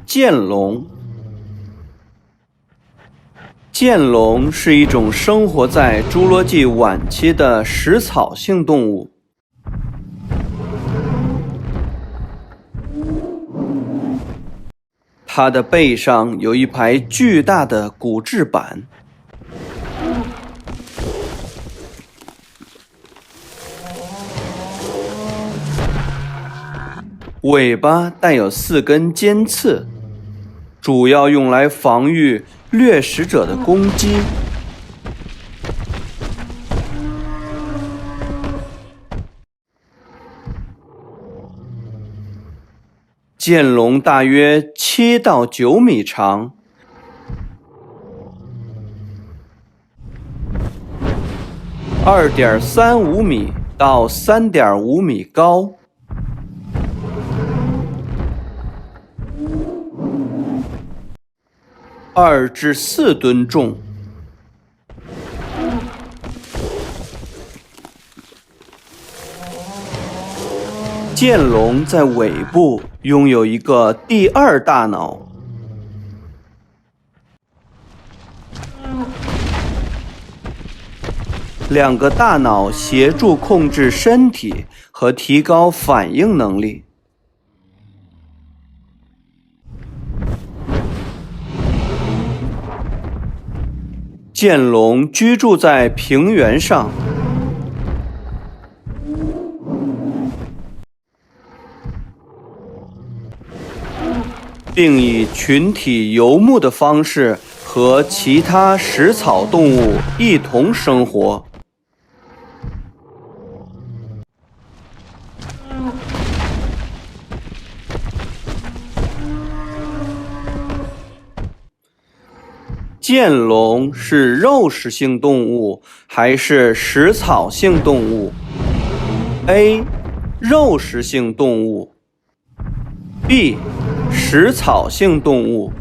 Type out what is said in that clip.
剑龙，剑龙是一种生活在侏罗纪晚期的食草性动物。它的背上有一排巨大的骨质板，尾巴带有4根尖刺，主要用来防御掠食者的攻击。剑龙大约7到9米长，2.35米到3.5米高。2至4吨重。剑龙在尾部拥有一个第2大脑，两个大脑协助控制身体和提高反应能力。剑龙居住在平原上，并以群体游牧的方式和其他食草动物一同生活。剑龙是肉食性动物还是食草性动物 ？A. 肉食性动物 B. 食草性动物。